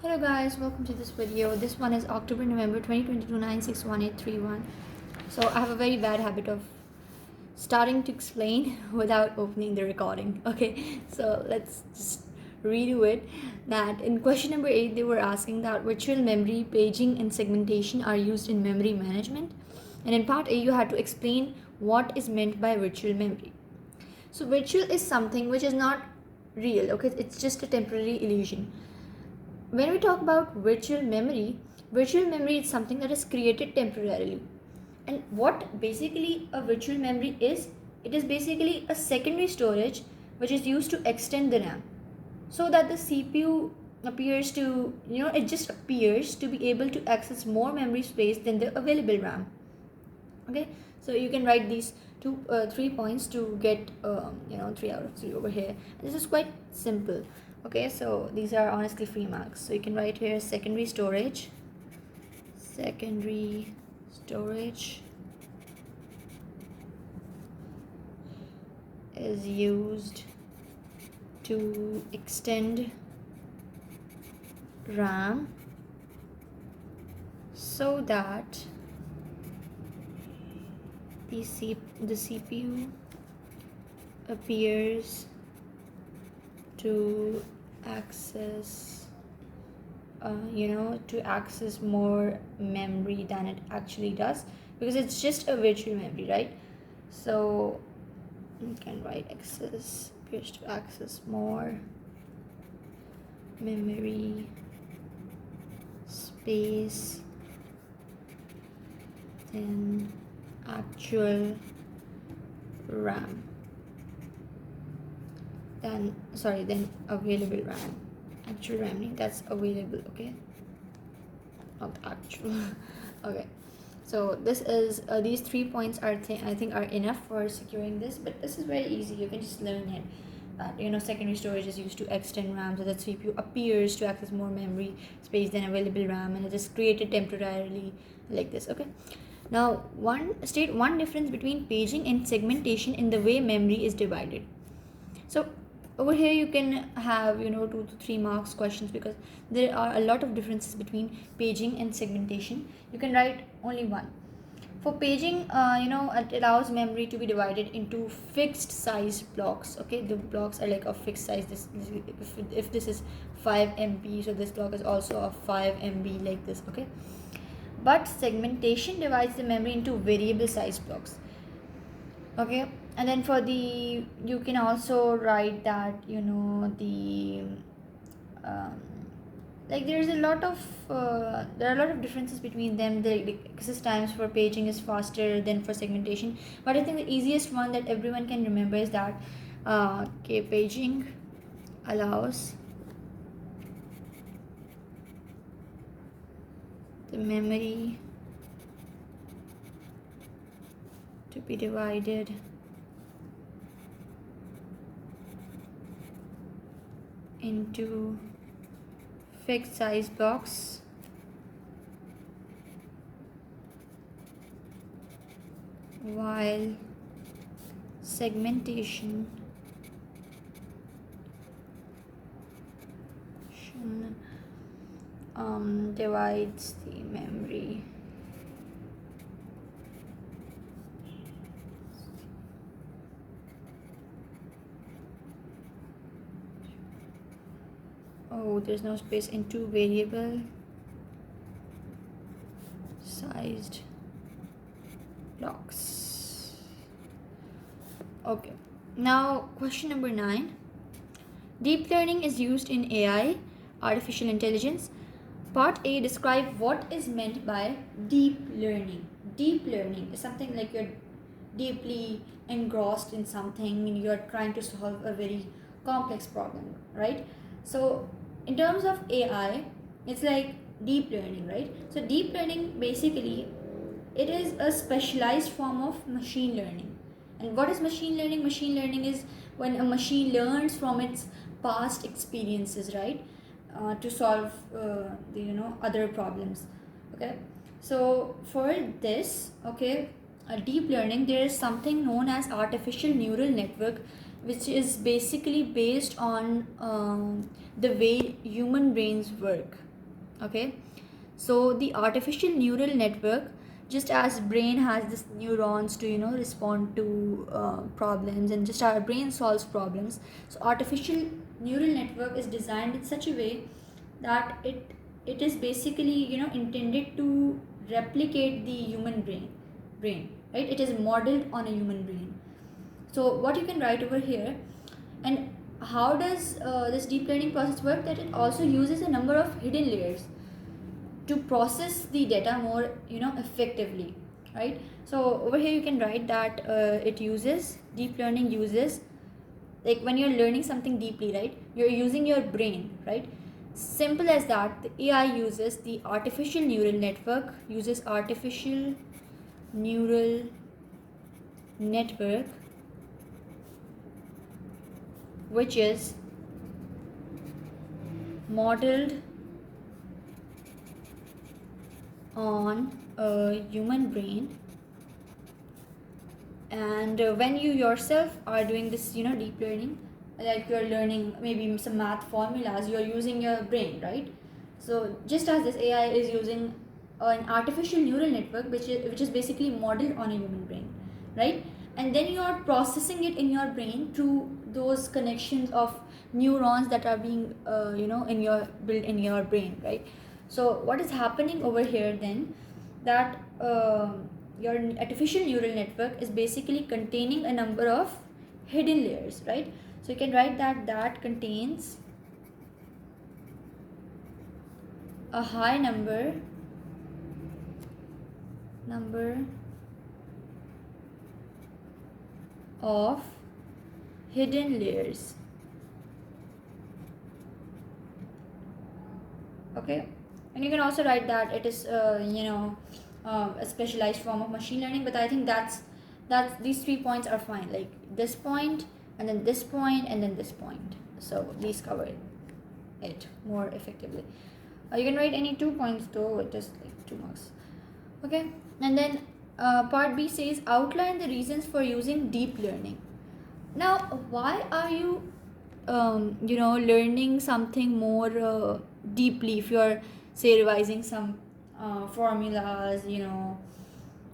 Hello guys, welcome to this video. This one is October November 2022 96181. So I have a very bad habit of starting to explain without opening the recording. Okay, so let's just redo it. That in question number 8 they were asking that virtual memory, paging and segmentation are used in memory management. And in part A you had to explain what is meant by virtual memory. So virtual is something which is not real, okay? It's just a temporary illusion. When we talk about virtual memory is something that is created temporarily. And what basically a virtual memory is, it is basically a secondary storage which is used to extend the RAM so that the CPU appears to, it just appears to be able to access more memory space than the available RAM. Okay, so you can write these 3 points to get 3 out of 3 over here. This is quite simple. Okay, so these are honestly free marks, so you can write here secondary storage is used to extend RAM so that the CPU appears to access more memory than it actually does, because it's just a virtual memory, right? So you can write appears to access more memory space than actual RAM, then available RAM. Actual RAM, that's available, okay, not actual. Okay, so this is these 3 points are I think are enough for securing this, but this is very easy. You can just learn it, that secondary storage is used to extend RAM so that CPU appears to access more memory space than available RAM, and it is created temporarily like this. Okay, now state one difference between paging and segmentation in the way memory is divided. So over here you can have 2 to 3 marks questions, because there are a lot of differences between paging and segmentation. You can write only one. For paging, it allows memory to be divided into fixed size blocks. Okay, the blocks are like of fixed size. If this is 5 MB, so this block is also of 5 MB, like this. Okay, but segmentation divides the memory into variable size blocks. Okay, and then for the, you can also write that the like there's a lot of there are a lot of differences between them. The access times for paging is faster than for segmentation, but I think the easiest one that everyone can remember is that paging allows the memory to be divided into fixed size blocks while segmentation divides the memory there's no space into variable sized blocks. Okay, now question number 9. Deep learning is used in AI, artificial intelligence. Part A, describe what is meant by deep learning. Deep learning is something like you're deeply engrossed in something and you're trying to solve a very complex problem, right? So in terms of AI, it's like deep learning, right? So deep learning basically, it is a specialized form of machine learning. And what is machine learning? Machine learning is when a machine learns from its past experiences, right? To solve the other problems. Okay, so for this, okay, deep learning, there is something known as artificial neural network, which is basically based on the way human brains work. Okay, so the artificial neural network, just as brain has this neurons to respond to problems, and just our brain solves problems, so artificial neural network is designed in such a way that it is basically intended to replicate the human brain, right? It is modeled on a human brain. So what you can write over here, and how does this deep learning process work, that it also uses a number of hidden layers to process the data more effectively, right? So over here you can write that it uses deep learning uses, like when you're learning something deeply, right, you're using your brain, right? Simple as that. The AI uses the artificial neural network, uses artificial neural network, which is modeled on a human brain. And when you yourself are doing this deep learning, like you're learning maybe some math formulas, you're using your brain, right? So just as this AI is using an artificial neural network, which is basically modeled on a human brain, right? And then you are processing it in your brain through those connections of neurons that are being in your built in your brain, right? So what is happening over here then, that your artificial neural network is basically containing a number of hidden layers, right? So you can write that contains a high number of hidden layers. Okay, and you can also write that it is a specialized form of machine learning, but I think that's these 3 points are fine, like this point, and then this point, and then this point. So these cover it more effectively. You can write any 2 points though, it is like 2 marks. Okay, and then part B says outline the reasons for using deep learning. Now, why are you learning something more deeply, if you're say revising some formulas,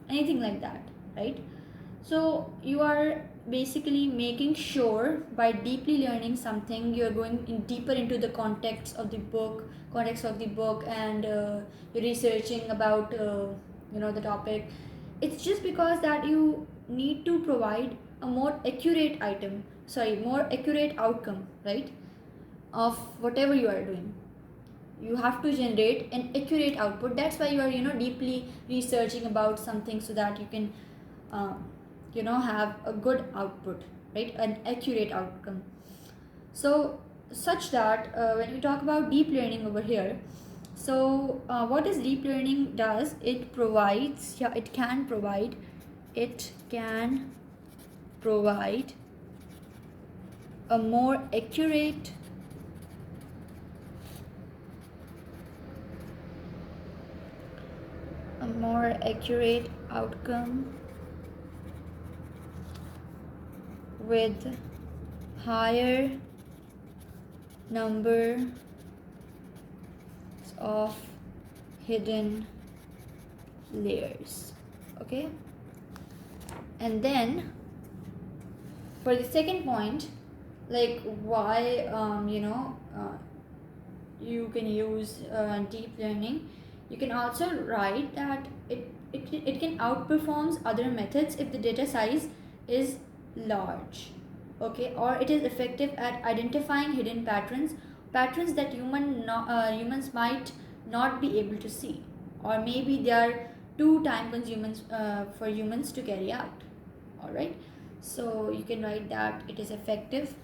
anything like that, right? So you are basically making sure by deeply learning something, you're going in deeper into the context of the book, and you're researching about the topic. It's just because that you need to provide a more accurate outcome, right, of whatever you are doing. You have to generate an accurate output. That's why you are deeply researching about something, so that you can have a good output, right, an accurate outcome. So such that when we talk about deep learning over here, so what is deep learning does, it provides, it can provide a more accurate outcome with higher number of hidden layers. Okay, and then for the second point, like why you can use deep learning, you can also write that it can outperforms other methods if the data size is large. Okay, or it is effective at identifying hidden patterns that humans might not be able to see, or maybe they are too time consuming for humans to carry out. All right, so you can write that it is effective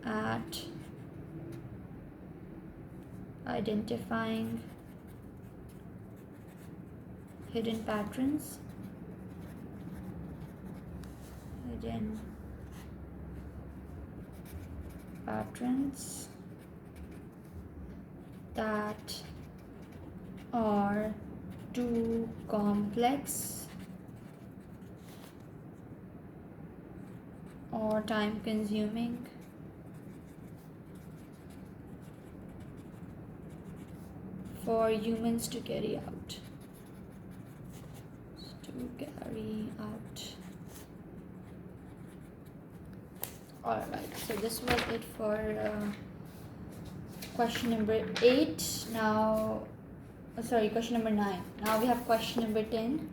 at identifying hidden patterns that are too complex or time consuming for humans to carry out. Alright, so this was it for question number 8. Now, sorry, question number 9. Now we have question number 10.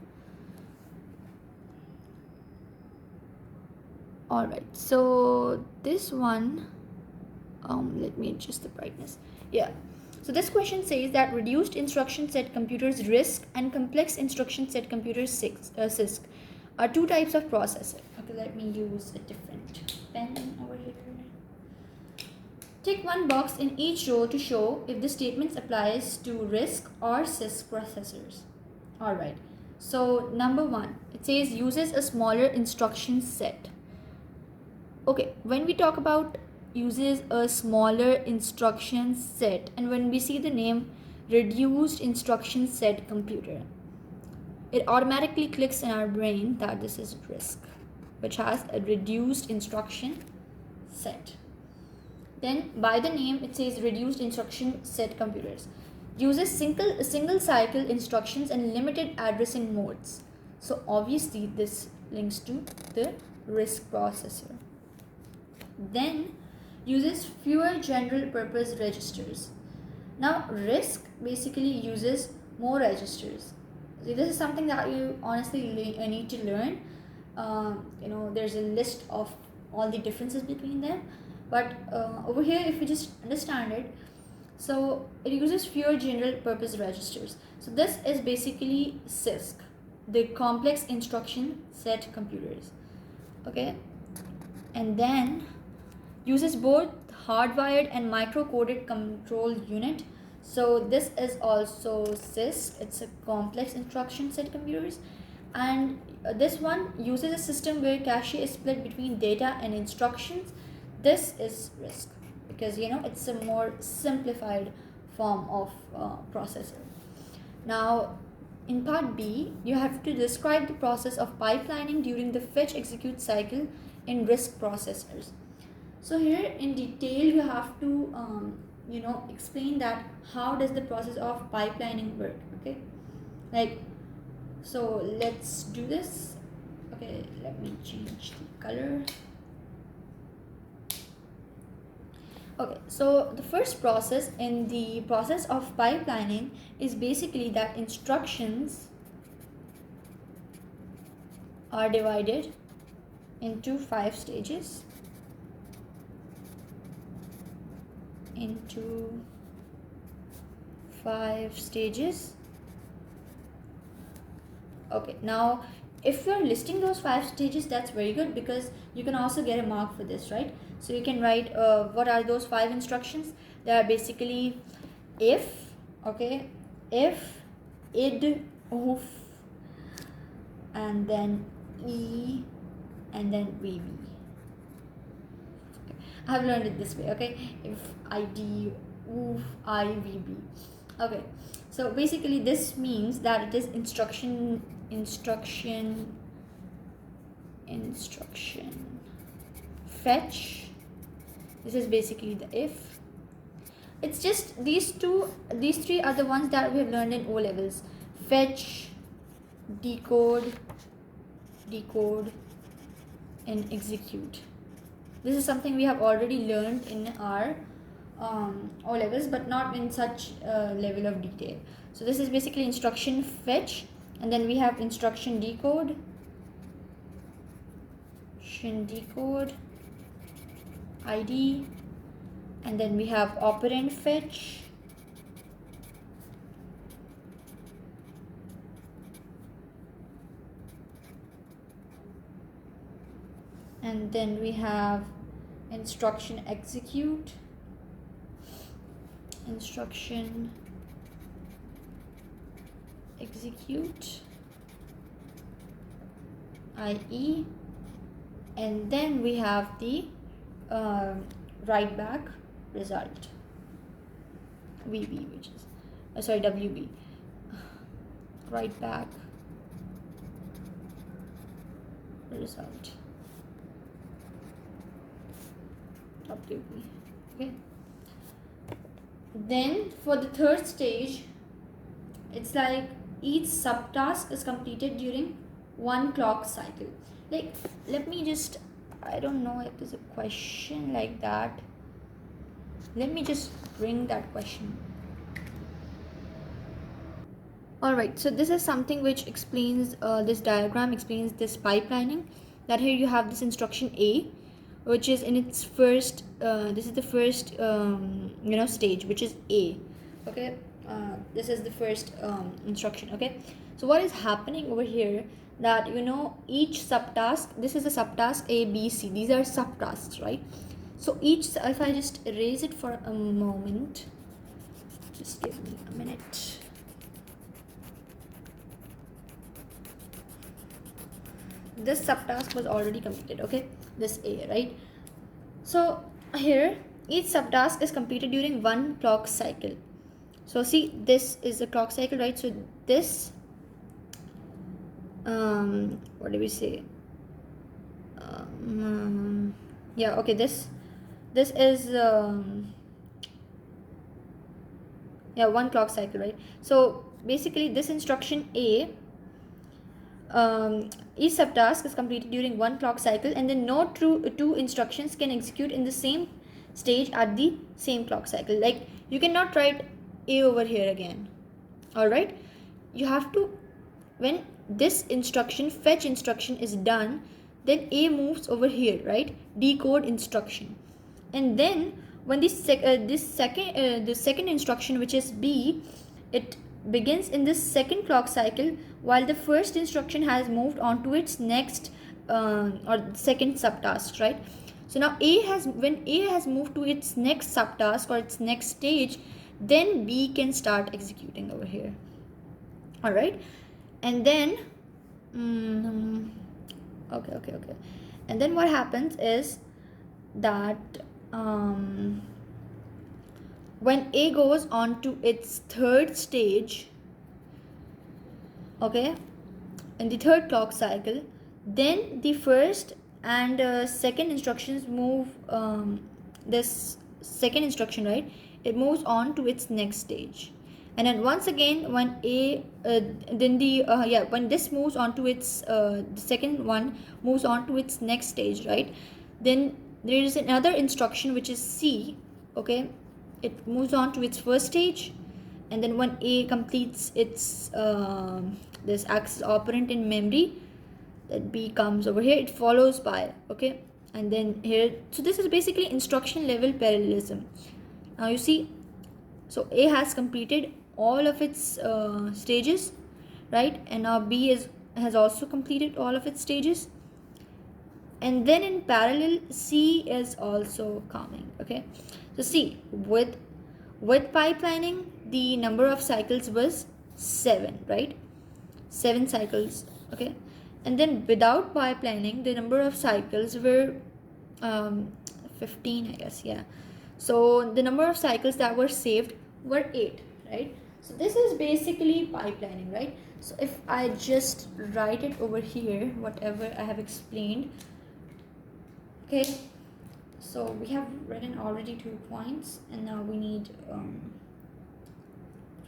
Alright, so this one, let me adjust the brightness. Yeah, so this question says that reduced instruction set computers RISC and complex instruction set computers CISC are two types of processor. Okay, let me use a different pen over here. Tick one box in each row to show if the statement applies to RISC or CISC processors. Alright, so number 1, it says uses a smaller instruction set. Okay, when we talk about uses a smaller instruction set, and when we see the name reduced instruction set computer, it automatically clicks in our brain that this is RISC, which has a reduced instruction set. Then by the name it says reduced instruction set computers. Uses single cycle instructions and limited addressing modes. So obviously this links to the RISC processor. Then uses fewer general purpose registers. Now RISC basically uses more registers. So this is something that you honestly need to learn. There's a list of all the differences between them, but over here if you just understand it, so it uses fewer general purpose registers. So this is basically CISC, the complex instruction set computers. Okay, and then uses both hardwired and micro-coded control unit. So this is also CISC, it's a complex instruction set computers. And this one uses a system where cache is split between data and instructions. This is RISC because it's a more simplified form of processor. Now in part B, you have to describe the process of pipelining during the fetch execute cycle in RISC processors. So here in detail you have to explain that how does the process of pipelining work. Okay, so let's do this. Okay, let me change the color. Okay, so the first process in the process of pipelining is basically that instructions are divided into 5 stages. Okay, now if you're listing those 5 stages, that's very good because you can also get a mark for this, right? So you can write what are those 5 instructions. They are basically if, okay, if, id, oof, and then e, and then vb. I've learned it this way. Okay, if id, oof, I, vb. Okay, so basically this means that it is instruction fetch. This is basically the if. It's just these 3 are the ones that we have learned in O levels: fetch, decode, and execute. This is something we have already learned in our O levels, but not in such a level of detail. So this is basically instruction fetch, and then we have instruction decode, ID, and then we have operand fetch, and then we have instruction execute, IE, and then we have the write back result, VB, which is WB, write back result. interruptively. Okay. Then for the third stage, it's like each subtask is completed during one clock cycle. Like, let me just, I don't know if there's a question like that. Let me just bring that question. Alright, so this is something which explains, this diagram explains this pipelining. That here you have this instruction A, which is in its first, this is the first, stage, which is A. Okay, this is the first instruction. Okay, so what is happening over here, that each subtask, this is a subtask A, B, C, these are subtasks, right? So each, if I just erase it for a moment, just give me a minute. This subtask was already completed, okay, this A, right? So here each subtask is completed during one clock cycle. So see, this is the clock cycle, right? So this, what do we say, yeah, okay, this is yeah, one clock cycle, right? So basically this instruction A, each subtask is completed during one clock cycle, and then no two instructions can execute in the same stage at the same clock cycle. Like, you cannot write A over here again. All right, you have to, when this instruction, fetch instruction, is done, then A moves over here, right? Decode instruction. And then when the second instruction, which is B, it begins in this second clock cycle, while the first instruction has moved on to its next or second subtask, right? So now when A has moved to its next subtask or its next stage, then B can start executing over here. All right, and then okay, and then what happens is that when A goes on to its third stage, okay, in the third clock cycle, then the first and second instructions move, this second instruction, right, it moves on to its next stage. And then once again, when A then the when this moves on to its the second one moves on to its next stage, right, then there is another instruction, which is C. Okay, it moves on to its first stage, and then when A completes its this access operand in memory, that B comes over here, it follows by, okay, and then here, so this is basically instruction level parallelism. Now you see, so A has completed all of its stages, right, and now B has also completed all of its stages, and then in parallel C is also coming. Okay, so see, with pipelining, the number of cycles was 7, right? 7 cycles. Okay, and then without pipelining, the number of cycles were 15, I guess. Yeah, so the number of cycles that were saved were 8, right? So this is basically pipelining, right? So if I just write it over here, whatever I have explained, okay, so we have written already 2 points, and now we need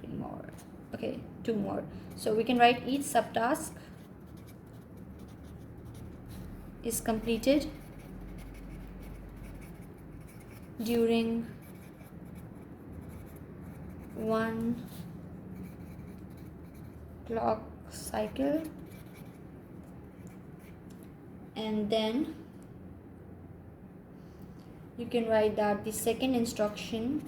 3 more. Okay, 2 more. So we can write each subtask is completed during one clock cycle, and then you can write that the second instruction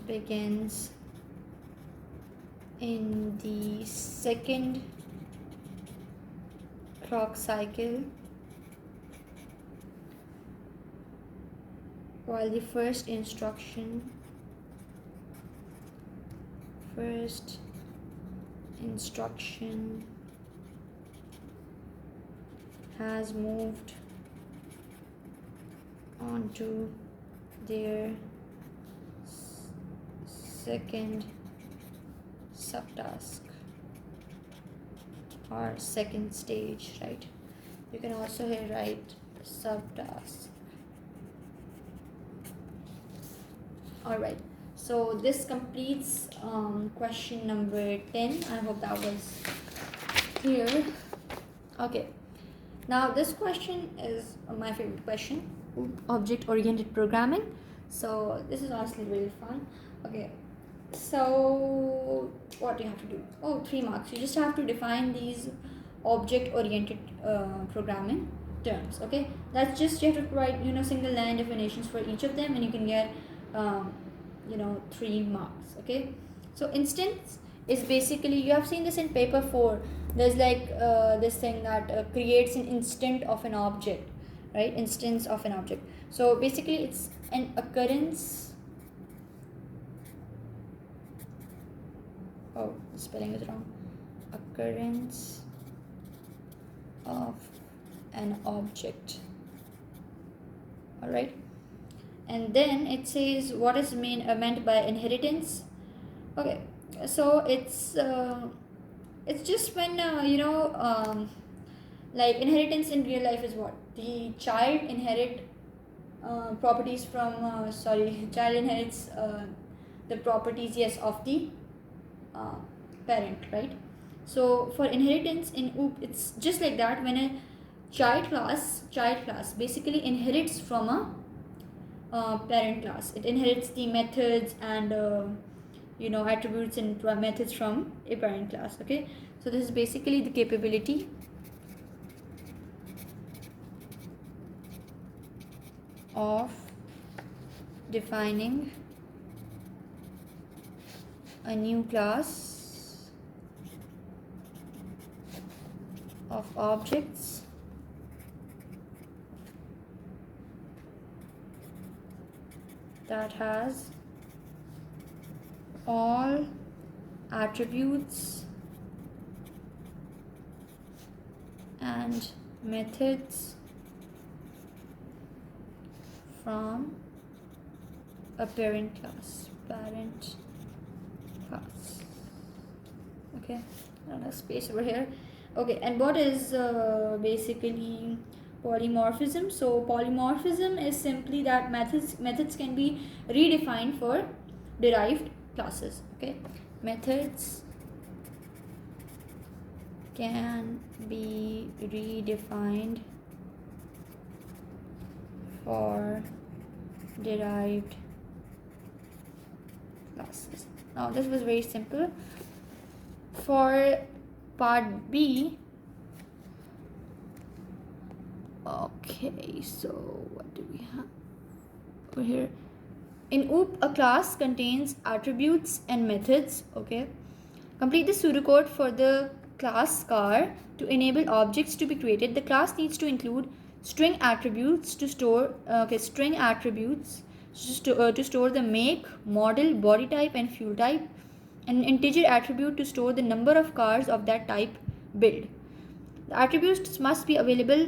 begins in the second clock cycle, while the first instruction has moved on to their second subtask. or second stage, right? You can also here write subtask. All right, so this completes question number 10. I hope that was clear. Okay, now this question is my favorite question, object oriented programming. So this is honestly really fun. Okay, so what do you have to do? Oh, 3 marks. You just have to define these object oriented programming terms. Okay, that's just, you have to write, single line definitions for each of them, and you can get 3 marks. Okay, so instance is basically, you have seen this in paper 4. There's like this thing that creates an instant of an object, right? Instance of an object. So basically it's an occurrence. Oh, the spelling is wrong. Occurrence of an object. All right, and then it says what is meant by inheritance. Okay, so it's just when like inheritance in real life is what the child inherit properties from child inherits the properties, yes, of the parent, right? So for inheritance in OOP, it's just like that. When a child class basically inherits from a parent class, it inherits the methods and attributes and methods from a parent class. Okay, so this is basically the capability of defining a new class of objects that has all attributes and methods from a parent class. Okay, not a space over here. Okay, and what is basically polymorphism? So polymorphism is simply that methods can be redefined for derived classes. Okay, methods can be redefined for derived classes. Now this was very simple. For part B, okay, so what do we have over here? In OOP, a class contains attributes and methods. Okay, complete the pseudocode for the class car to enable objects to be created. The class needs to include string attributes to store to store the make, model, body type and fuel type, and an integer attribute to store the number of cars of that type build. The attributes must be available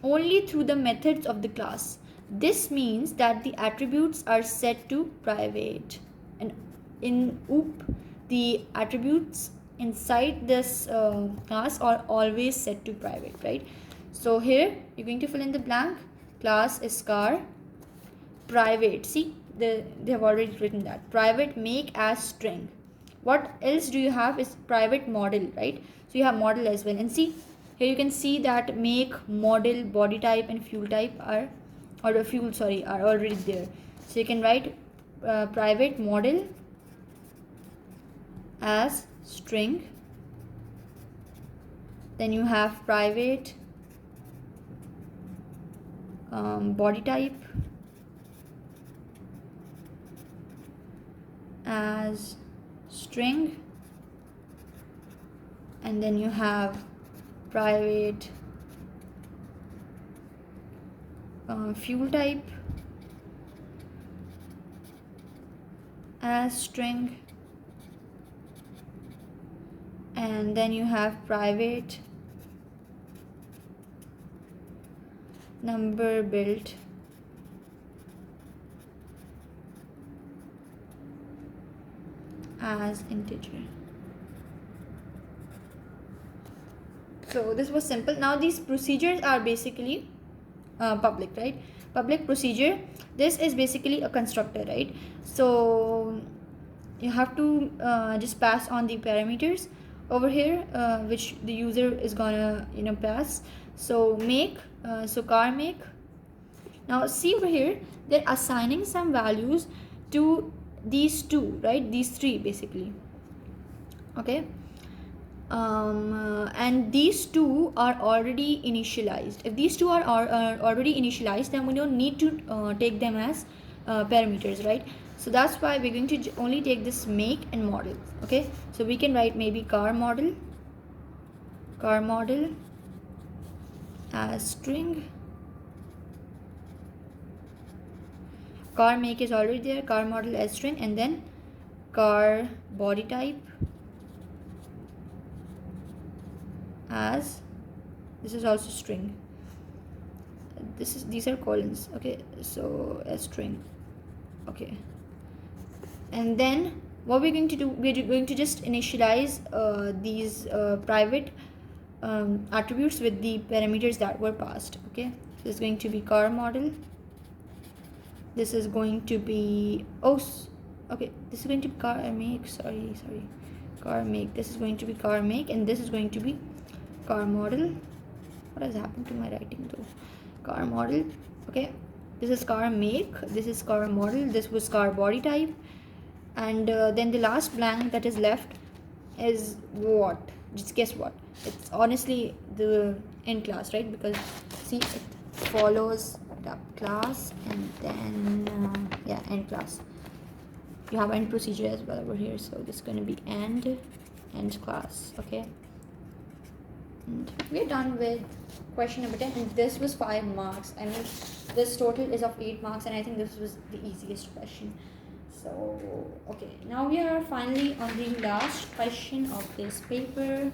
only through the methods of the class. This means that the attributes are set to private, and in OOP the attributes inside this class are always set to private, right? So here you're going to fill in the blank. Class is car, private, see they have already written that, private make as string. What else do you have is private model, right? So you have model as well, and see here you can see that make, model, body type and fuel type are already there. So you can write private model as string, then you have private body type as string, and then you have private fuel type as string, and then you have private number built as integer. So this was simple. Now these procedures are basically public, right? Public procedure, this is basically a constructor, right? So you have to just pass on the parameters over here, which the user is gonna pass. So make, so car make. Now see over here, they're assigning some values to these two, right? These three basically. Okay. And these two are already initialized. If these two are already initialized, then we don't need to take them as parameters, right? So that's why we're going to only take this make and model. Okay, so we can write maybe car model as string. Car make is already there, car model as string, and then car body type as, this is also string, these are colons. Okay, so a string. Okay, and then what we're going to do, we're going to just initialize these private attributes with the parameters that were passed. Okay, so this is going to be car model, this is going to be okay, this is going to be car make, sorry, car make, this is going to be car make, and this is going to be car model. What has happened to my writing though? Car model. Okay, this is car make, this is car model, this was car body type, and then the last blank that is left is what? Just guess what? It's honestly the end class, right? Because see, it follows the class and then yeah, end class. You have end procedure as well over here, so this is going to be end class. Okay, and we're done with question number 10, and this was 5 marks. I mean, this total is of 8 marks, and I think this was the easiest question. So okay, now we are finally on the last question of this paper.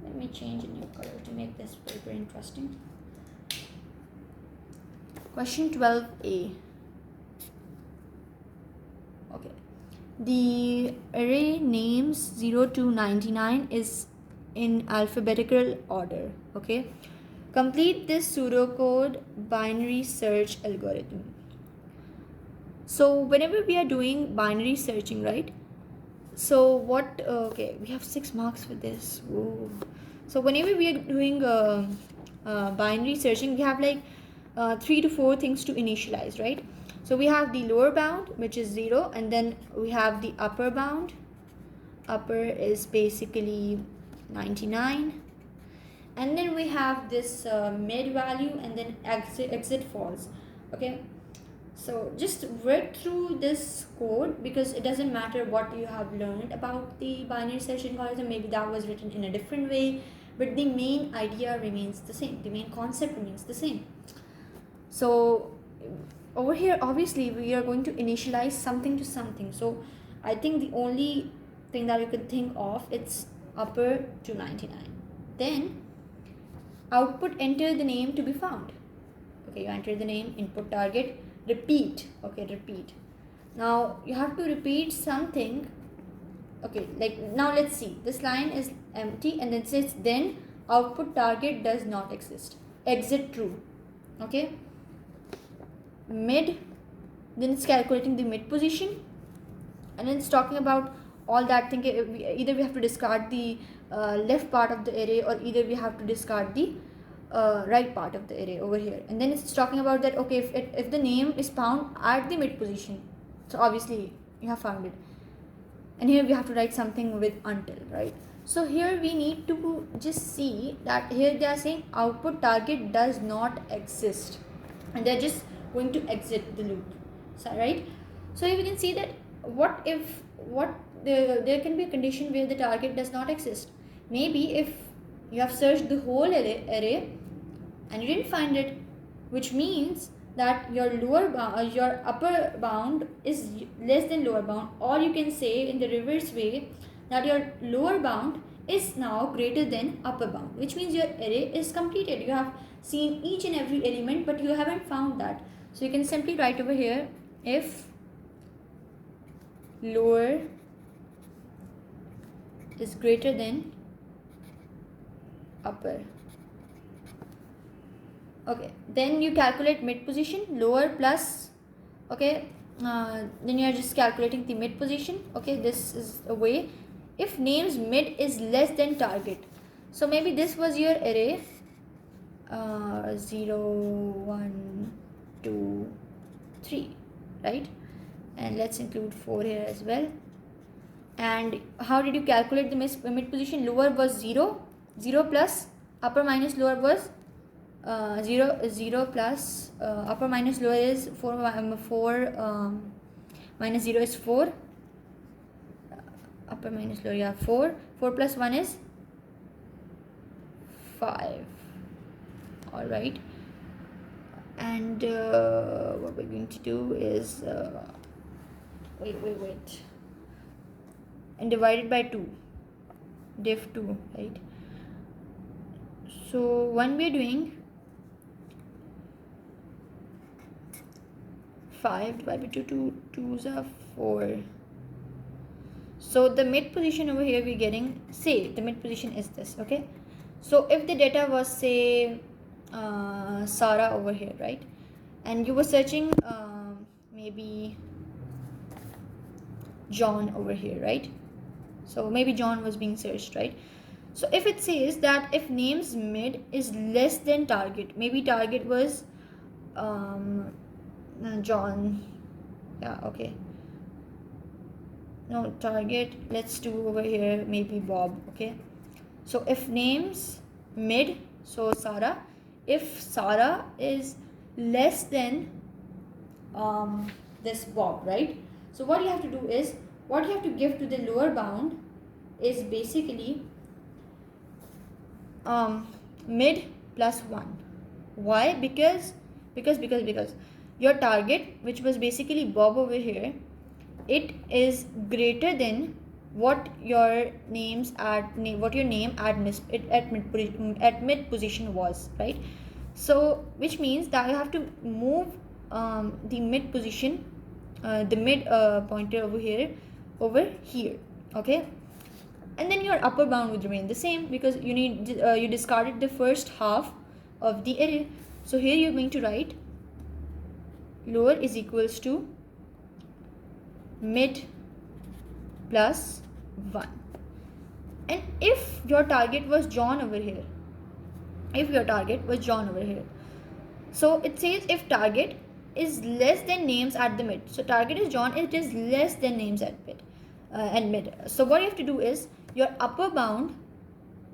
Let me change a new color to make this paper interesting. Question 12a. Okay, the array names 0 to 99 is in alphabetical order. Okay, complete this pseudocode binary search algorithm. So whenever we are doing binary searching, right? So what? Okay, we have 6 marks for this. Whoa. So whenever we are doing binary searching, we have like 3 to 4 things to initialize, right? So we have the lower bound, which is 0, and then we have the upper bound. Upper is basically 99, and then we have this mid value, and then exit false. Okay, so just read through this code, because it doesn't matter what you have learned about the binary search algorithm. Maybe that was written in a different way, but the main idea remains the same, the main concept remains the same. So over here, obviously we are going to initialize something to something. So I think the only thing that you can think of, it's upper to 99. Then output, enter the name to be found. Okay, you enter the name, input target, repeat. Okay, repeat. Now you have to repeat something. Okay, like now let's see, this line is empty, and then it says then output target does not exist, exit true. Okay, mid, then it's calculating the mid position, and then it's talking about all that thing. Either we have to discard the left part of the array, or either we have to discard the right part of the array over here. And then it's talking about that, okay, if the name is found at the mid position, so obviously you have found it. And here we have to write something with until, right? So here we need to just see that here they are saying output target does not exist, and they're just going to exit the loop. So right, so you can see that there can be a condition where the target does not exist. Maybe if you have searched the whole array and you didn't find it, which means that your your upper bound is less than lower bound, or you can say in the reverse way that your lower bound is now greater than upper bound, which means your array is completed. You have seen each and every element, but you haven't found that. So you can simply write over here, if lower is greater than upper. Okay, then you calculate mid position, lower plus, okay, then you are just calculating the mid position. Okay, this is a way. If names mid is less than target, so maybe this was your array, 0 1 2 3, right? And let's include 4 here as well. And how did you calculate the mid position? Lower was 0, 0 plus upper minus lower was 0 plus upper minus lower is 4 minus 0 is 4, upper minus lower, yeah, 4 plus 1 is 5. All right, and what we're going to do is wait, and divided by 2, div 2, right? So when we're doing 5 divided by 2, 2s are 4. So the mid position over here we're getting, say the mid position is this, okay? So if the data was, say, Sarah over here, right? And you were searching maybe John over here, right? So maybe John was being searched, right? So if it says that if names mid is less than target, maybe target was John, yeah, okay, no, target, let's do over here maybe Bob, okay? So if names mid, so Sarah, if Sarah is less than this Bob, right? So what you have to do is, what you have to give to the lower bound is basically mid plus 1. Why? Because your target, which was basically Bob over here, it is greater than what your names at what your name at mid position was, right? So which means that you have to move the mid position, the mid pointer over here, okay? And then your upper bound would remain the same, because you discarded the first half of the array. So here you're going to write lower is equals to mid plus 1. And if your target was John over here, so it says if target is less than names at the mid, so target is John, it is less than names at mid. So what you have to do is your upper bound,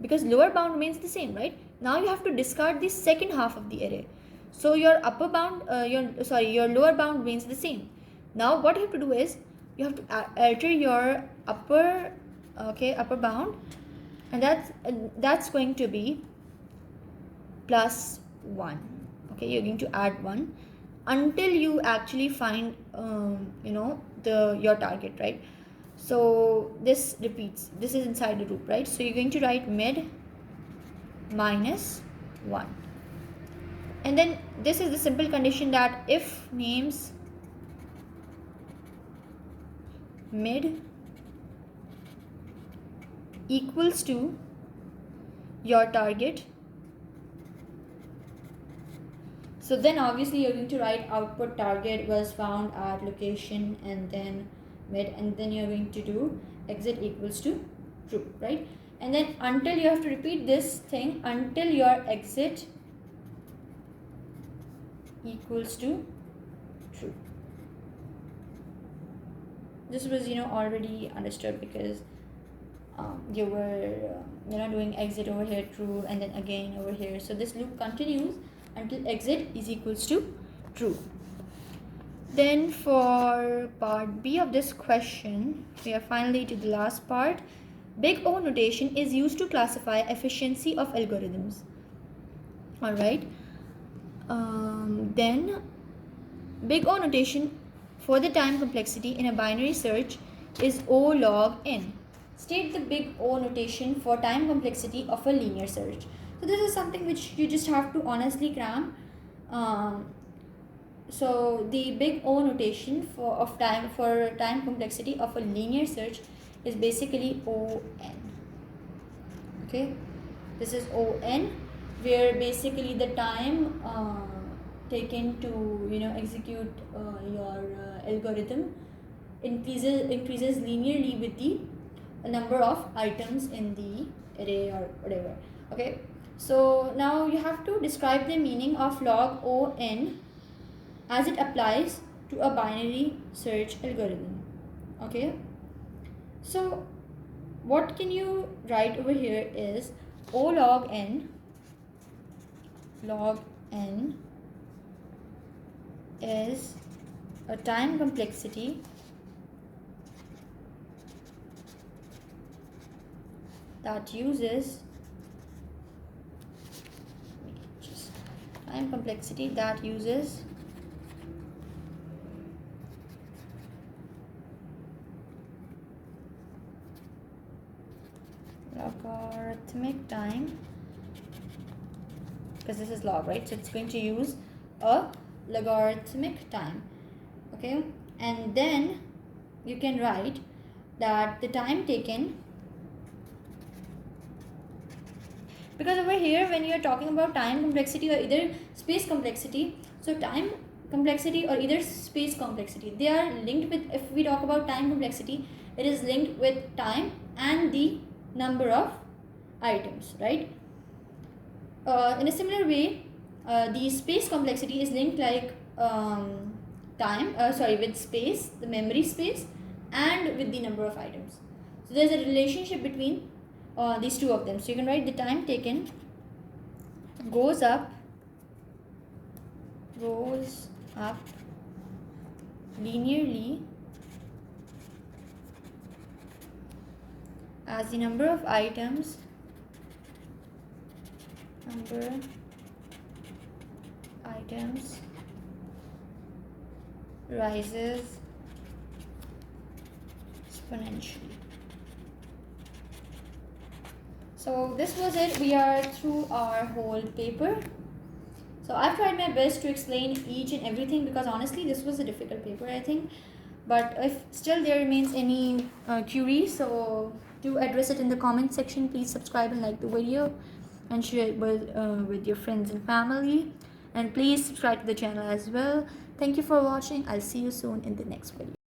because lower bound remains the same, right? Now you have to discard the second half of the array. So your upper bound, your lower bound remains the same. Now what you have to do is you have to alter your upper bound, and that's going to be plus 1. Okay, you're going to add 1 until you actually find your target, right? So this repeats, this is inside the loop, right? So you're going to write mid minus 1, and then this is the simple condition that if names mid equals to your target, so then obviously you're going to write output target was found at location and then mid, and then you're going to do exit equals to true, right? And then until you have to repeat this thing until your exit equals to true. This was already understood, because you were doing exit over here true, and then again over here. So this loop continues until exit is equals to true. Then for part B of this question, we are finally to the last part. Big O notation is used to classify efficiency of algorithms. All right. Then big O notation for the time complexity in a binary search is O log n. State the big O notation for time complexity of a linear search. So this is something which you just have to honestly cram. So the big O notation for time complexity of a linear search is basically O n. Okay, this is on, where basically the time taken to execute your algorithm increases linearly with the number of items in the array or whatever. Okay, so now you have to describe the meaning of log on as it applies to a binary search algorithm. Okay, so what can you write over here is O log n is a time complexity that uses logarithmic time, because this is log, right? So it's going to use a logarithmic time. Okay, and then you can write that the time taken, because over here when you are talking about time complexity or either space complexity, so time complexity or either space complexity, they are linked with, if we talk about time complexity, it is linked with time and the number of items, right? In a similar way, the space complexity is linked like with space, the memory space, and with the number of items. So there's a relationship between these two of them. So you can write the time taken goes up linearly as the number of items rises exponentially. So this was it. We are through our whole paper. So I've tried my best to explain each and everything, because honestly this was a difficult paper, I think. But if still there remains any query, so do address it in the comment section. Please subscribe and like the video and share it with your friends and family, and please subscribe to the channel as well. Thank you for watching. I'll see you soon in the next video.